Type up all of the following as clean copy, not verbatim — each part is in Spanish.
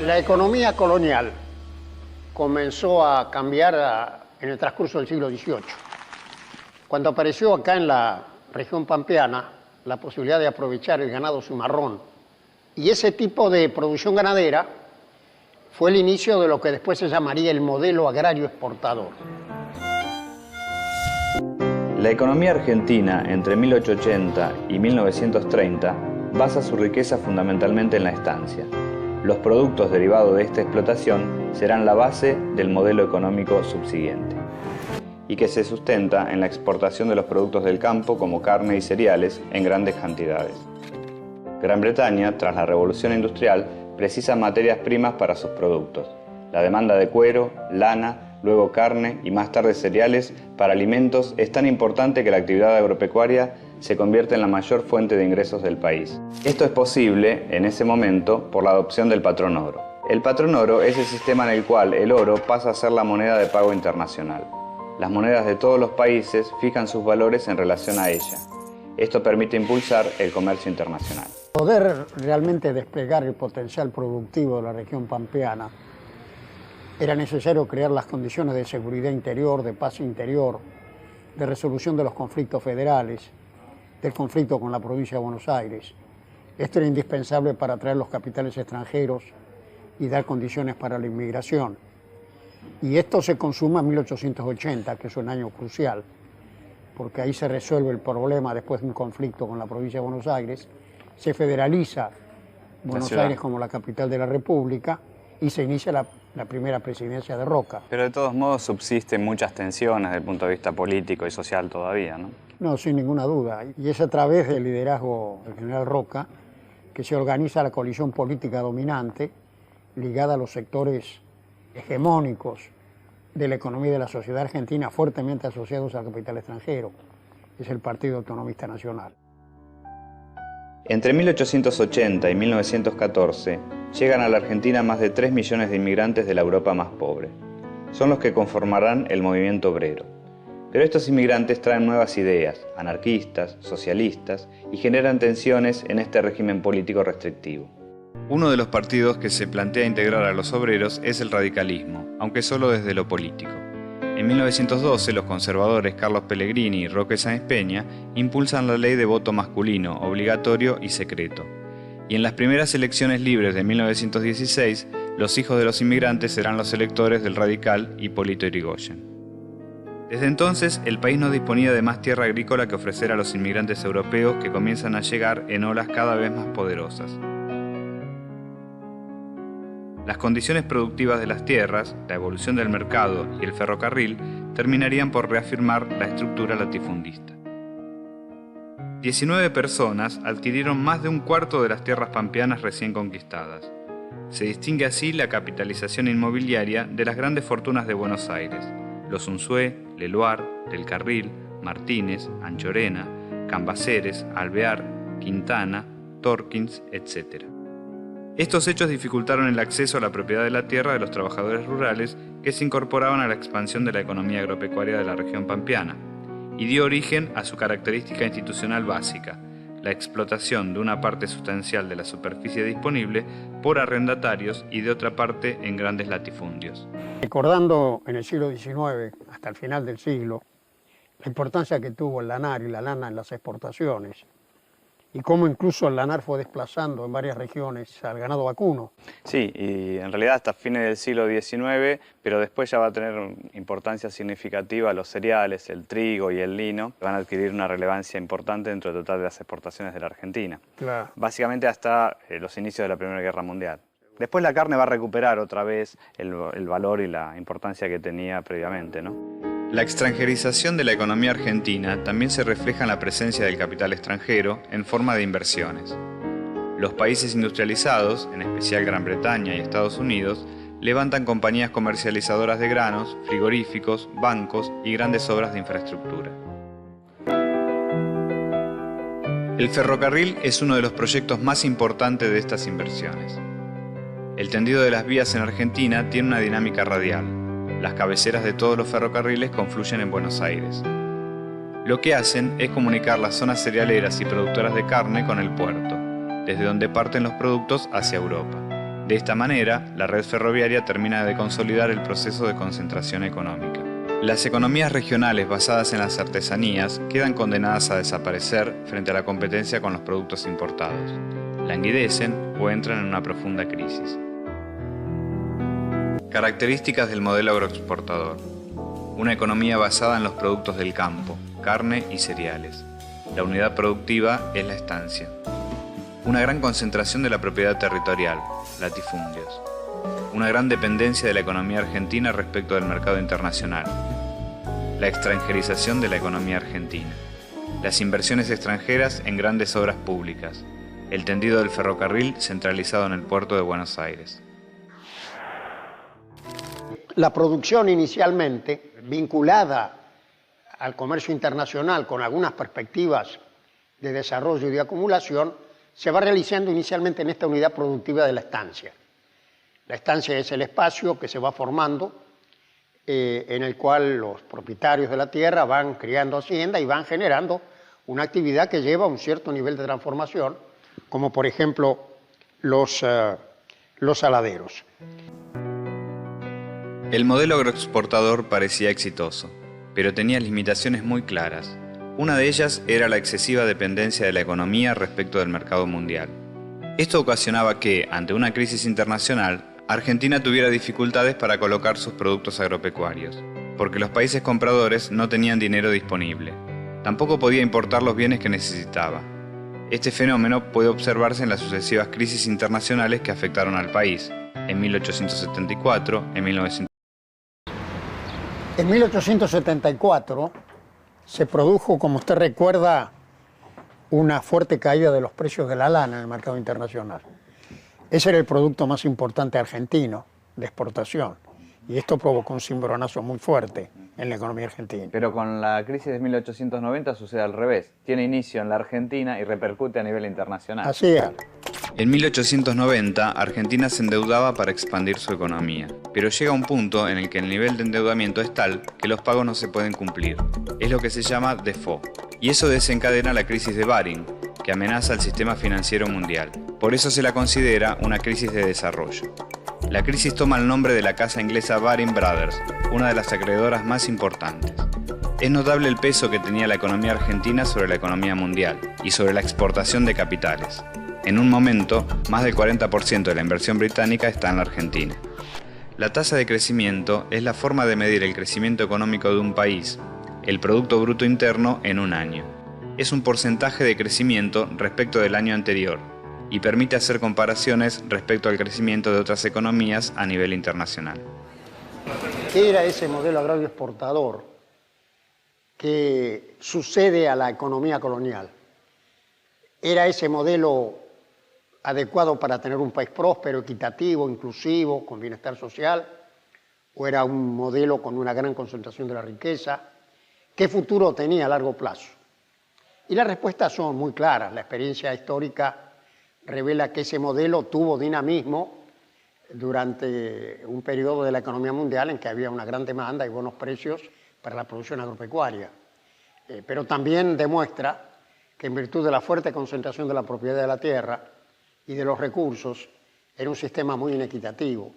La economía colonial comenzó a cambiar en el transcurso del siglo XVIII, cuando apareció acá en la región pampeana la posibilidad de aprovechar el ganado cimarrón. Y ese tipo de producción ganadera fue el inicio de lo que después se llamaría el modelo agrario exportador. La economía argentina entre 1880 y 1930 basa su riqueza fundamentalmente en la estancia. Los productos derivados de esta explotación serán la base del modelo económico subsiguiente, y que se sustenta en la exportación de los productos del campo como carne y cereales en grandes cantidades. Gran Bretaña, tras la Revolución Industrial, precisa materias primas para sus productos. La demanda de cuero, lana, luego carne y más tarde cereales para alimentos es tan importante que la actividad agropecuaria se convierte en la mayor fuente de ingresos del país. Esto es posible, en ese momento, por la adopción del patrón oro. El patrón oro es el sistema en el cual el oro pasa a ser la moneda de pago internacional. Las monedas de todos los países fijan sus valores en relación a ella. Esto permite impulsar el comercio internacional. Poder realmente desplegar el potencial productivo de la región pampeana, era necesario crear las condiciones de seguridad interior, de paz interior, de resolución de los conflictos federales, del conflicto con la provincia de Buenos Aires. Esto era indispensable para atraer los capitales extranjeros y dar condiciones para la inmigración. Y esto se consuma en 1880, que es un año crucial, porque ahí se resuelve el problema después de un conflicto con la provincia de Buenos Aires, se federaliza Buenos Aires como la capital de la República y se inicia la primera presidencia de Roca. Pero de todos modos subsisten muchas tensiones desde el punto de vista político y social todavía, ¿no? No, sin ninguna duda. Y es a través del liderazgo del general Roca que se organiza la coalición política dominante ligada a los sectores hegemónicos de la economía y de la sociedad argentina fuertemente asociados al capital extranjero. Es el Partido Autonomista Nacional. Entre 1880 y 1914 llegan a la Argentina más de 3 millones de inmigrantes de la Europa más pobre. Son los que conformarán el movimiento obrero. Pero estos inmigrantes traen nuevas ideas, anarquistas, socialistas, y generan tensiones en este régimen político restrictivo. Uno de los partidos que se plantea integrar a los obreros es el radicalismo, aunque solo desde lo político. En 1912, los conservadores Carlos Pellegrini y Roque Sáenz Peña impulsan la ley de voto masculino, obligatorio y secreto. Y en las primeras elecciones libres de 1916, los hijos de los inmigrantes serán los electores del radical Hipólito Yrigoyen. Desde entonces, el país no disponía de más tierra agrícola que ofrecer a los inmigrantes europeos que comienzan a llegar en olas cada vez más poderosas. Las condiciones productivas de las tierras, la evolución del mercado y el ferrocarril terminarían por reafirmar la estructura latifundista. 19 personas adquirieron más de un cuarto de las tierras pampeanas recién conquistadas. Se distingue así la capitalización inmobiliaria de las grandes fortunas de Buenos Aires: los Unzué, Leluar, Del Carril, Martínez, Anchorena, Cambaceres, Alvear, Quintana, Torkins, etc. Estos hechos dificultaron el acceso a la propiedad de la tierra de los trabajadores rurales que se incorporaban a la expansión de la economía agropecuaria de la región pampeana, y dio origen a su característica institucional básica, la explotación de una parte sustancial de la superficie disponible por arrendatarios y de otra parte en grandes latifundios. Recordando en el siglo XIX, hasta el final del siglo, la importancia que tuvo el lanar y la lana en las exportaciones, y cómo incluso el lanar fue desplazando en varias regiones al ganado vacuno. Sí, y en realidad hasta fines del siglo XIX, pero después ya va a tener importancia significativa los cereales, el trigo y el lino, van a adquirir una relevancia importante dentro del total de las exportaciones de la Argentina. Claro. Básicamente hasta los inicios de la Primera Guerra Mundial. Después la carne va a recuperar otra vez el valor y la importancia que tenía previamente, ¿no? La extranjerización de la economía argentina también se refleja en la presencia del capital extranjero en forma de inversiones. Los países industrializados, en especial Gran Bretaña y Estados Unidos, levantan compañías comercializadoras de granos, frigoríficos, bancos y grandes obras de infraestructura. El ferrocarril es uno de los proyectos más importantes de estas inversiones. El tendido de las vías en Argentina tiene una dinámica radial. Las cabeceras de todos los ferrocarriles confluyen en Buenos Aires. Lo que hacen es comunicar las zonas cerealeras y productoras de carne con el puerto, desde donde parten los productos hacia Europa. De esta manera, la red ferroviaria termina de consolidar el proceso de concentración económica. Las economías regionales basadas en las artesanías quedan condenadas a desaparecer frente a la competencia con los productos importados. Languidecen o entran en una profunda crisis. Características del modelo agroexportador. Una economía basada en los productos del campo, carne y cereales. La unidad productiva es la estancia. Una gran concentración de la propiedad territorial, latifundios. Una gran dependencia de la economía argentina respecto del mercado internacional. La extranjerización de la economía argentina. Las inversiones extranjeras en grandes obras públicas. El tendido del ferrocarril centralizado en el puerto de Buenos Aires. La producción inicialmente vinculada al comercio internacional con algunas perspectivas de desarrollo y de acumulación se va realizando inicialmente en esta unidad productiva de la estancia. La estancia es el espacio que se va formando en el cual los propietarios de la tierra van criando hacienda y van generando una actividad que lleva a un cierto nivel de transformación, como por ejemplo los saladeros. El modelo agroexportador parecía exitoso, pero tenía limitaciones muy claras. Una de ellas era la excesiva dependencia de la economía respecto del mercado mundial. Esto ocasionaba que, ante una crisis internacional, Argentina tuviera dificultades para colocar sus productos agropecuarios, porque los países compradores no tenían dinero disponible. Tampoco podía importar los bienes que necesitaba. Este fenómeno puede observarse en las sucesivas crisis internacionales que afectaron al país, en 1874, en 1900. En 1874 se produjo, como usted recuerda, una fuerte caída de los precios de la lana en el mercado internacional. Ese era el producto más importante argentino de exportación y esto provocó un cimbronazo muy fuerte en la economía argentina. Pero con la crisis de 1890 sucede al revés. Tiene inicio en la Argentina y repercute a nivel internacional. Así es. En 1890, Argentina se endeudaba para expandir su economía, pero llega un punto en el que el nivel de endeudamiento es tal que los pagos no se pueden cumplir. Es lo que se llama default, y eso desencadena la crisis de Baring, que amenaza al sistema financiero mundial. Por eso se la considera una crisis de desarrollo. La crisis toma el nombre de la casa inglesa Baring Brothers, una de las acreedoras más importantes. Es notable el peso que tenía la economía argentina sobre la economía mundial y sobre la exportación de capitales. En un momento, más del 40% de la inversión británica está en la Argentina. La tasa de crecimiento es la forma de medir el crecimiento económico de un país, el Producto Bruto Interno, en un año. Es un porcentaje de crecimiento respecto del año anterior y permite hacer comparaciones respecto al crecimiento de otras economías a nivel internacional. ¿Qué era ese modelo agrario exportador que sucede a la economía colonial? ¿Era ese modelo adecuado para tener un país próspero, equitativo, inclusivo, con bienestar social? ¿O era un modelo con una gran concentración de la riqueza? ¿Qué futuro tenía a largo plazo? Y las respuestas son muy claras. La experiencia histórica revela que ese modelo tuvo dinamismo durante un periodo de la economía mundial en que había una gran demanda y buenos precios para la producción agropecuaria. Pero también demuestra que en virtud de la fuerte concentración de la propiedad de la tierra y de los recursos, era un sistema muy inequitativo.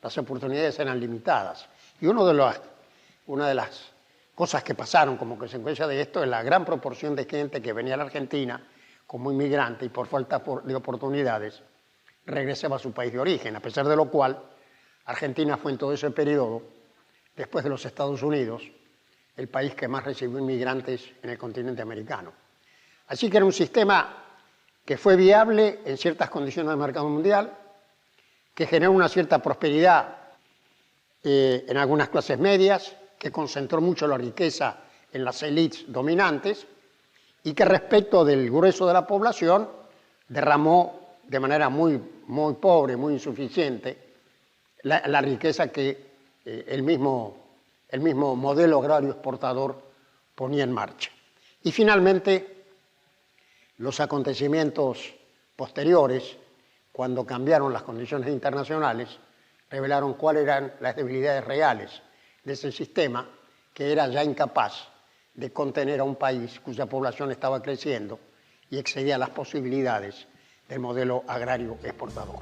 Las oportunidades eran limitadas. Y una de las cosas que pasaron como consecuencia de esto es la gran proporción de gente que venía a la Argentina como inmigrante y por falta de oportunidades regresaba a su país de origen, a pesar de lo cual Argentina fue en todo ese periodo, después de los Estados Unidos, el país que más recibió inmigrantes en el continente americano. Así que era un sistema que fue viable en ciertas condiciones del mercado mundial, que generó una cierta prosperidad en algunas clases medias, que concentró mucho la riqueza en las élites dominantes y que respecto del grueso de la población derramó de manera muy pobre, muy insuficiente, la riqueza que el mismo modelo agrario exportador ponía en marcha. Y finalmente, los acontecimientos posteriores, cuando cambiaron las condiciones internacionales, revelaron cuáles eran las debilidades reales de ese sistema, que era ya incapaz de contener a un país cuya población estaba creciendo y excedía las posibilidades del modelo agrario exportador.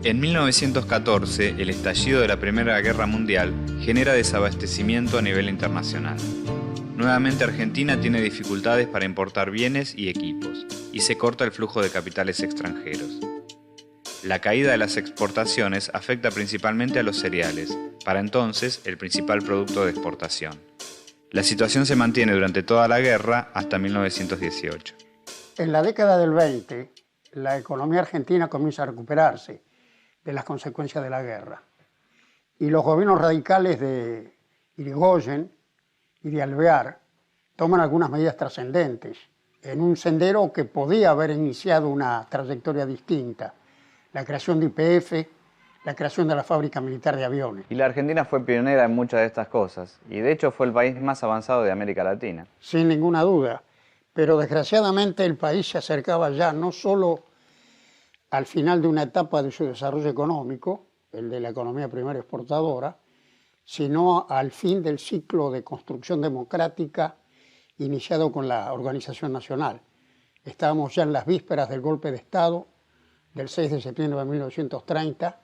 En 1914, el estallido de la Primera Guerra Mundial genera desabastecimiento a nivel internacional. Nuevamente Argentina tiene dificultades para importar bienes y equipos, y se corta el flujo de capitales extranjeros. La caída de las exportaciones afecta principalmente a los cereales, para entonces el principal producto de exportación. La situación se mantiene durante toda la guerra hasta 1918. En la década del 20, la economía argentina comienza a recuperarse de las consecuencias de la guerra. Y los gobiernos radicales de Irigoyen y de Alvear toman algunas medidas trascendentes en un sendero que podía haber iniciado una trayectoria distinta. La creación de YPF, la creación de la fábrica militar de aviones. Y la Argentina fue pionera en muchas de estas cosas, y de hecho fue el país más avanzado de América Latina. Sin ninguna duda, pero desgraciadamente el país se acercaba ya no solo al final de una etapa de su desarrollo económico, el de la economía primaria exportadora, sino al fin del ciclo de construcción democrática iniciado con la Organización Nacional. Estábamos ya en las vísperas del golpe de Estado del 6 de septiembre de 1930,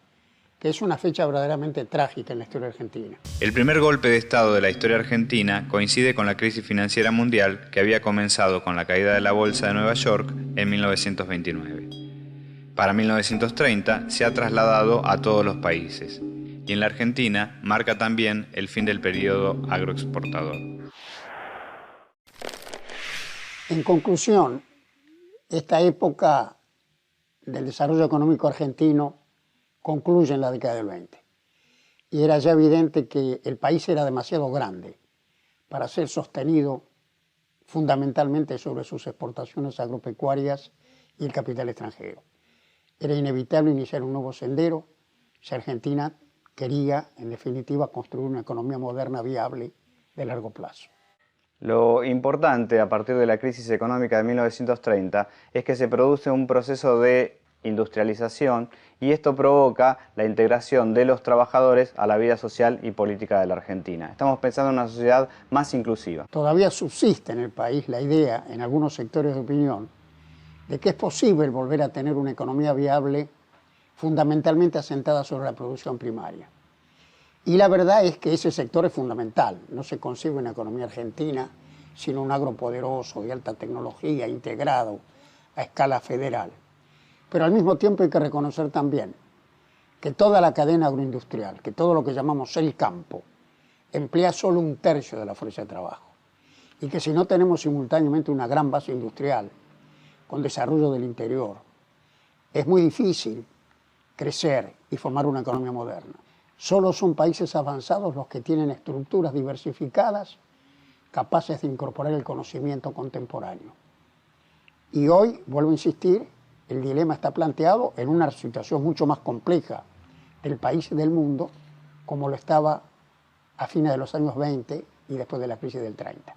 que es una fecha verdaderamente trágica en la historia argentina. El primer golpe de Estado de la historia argentina coincide con la crisis financiera mundial que había comenzado con la caída de la Bolsa de Nueva York en 1929. Para 1930 se ha trasladado a todos los países, y en la Argentina marca también el fin del periodo agroexportador. En conclusión, esta época del desarrollo económico argentino concluye en la década del 20. Y era ya evidente que el país era demasiado grande para ser sostenido fundamentalmente sobre sus exportaciones agropecuarias y el capital extranjero. Era inevitable iniciar un nuevo sendero si Argentina quería, en definitiva, construir una economía moderna viable de largo plazo. Lo importante a partir de la crisis económica de 1930 es que se produce un proceso de industrialización y esto provoca la integración de los trabajadores a la vida social y política de la Argentina. Estamos pensando en una sociedad más inclusiva. Todavía subsiste en el país la idea, en algunos sectores de opinión, de que es posible volver a tener una economía viable fundamentalmente asentada sobre la producción primaria. Y la verdad es que ese sector es fundamental. No se concibe una economía argentina sino un agropoderoso de alta tecnología integrado a escala federal. Pero al mismo tiempo hay que reconocer también que toda la cadena agroindustrial, que todo lo que llamamos el campo, emplea solo un tercio de la fuerza de trabajo. Y que si no tenemos simultáneamente una gran base industrial con desarrollo del interior, es muy difícil crecer y formar una economía moderna. Solo son países avanzados los que tienen estructuras diversificadas capaces de incorporar el conocimiento contemporáneo. Y hoy, vuelvo a insistir, el dilema está planteado en una situación mucho más compleja del país y del mundo, como lo estaba a fines de los años 20 y después de la crisis del 30.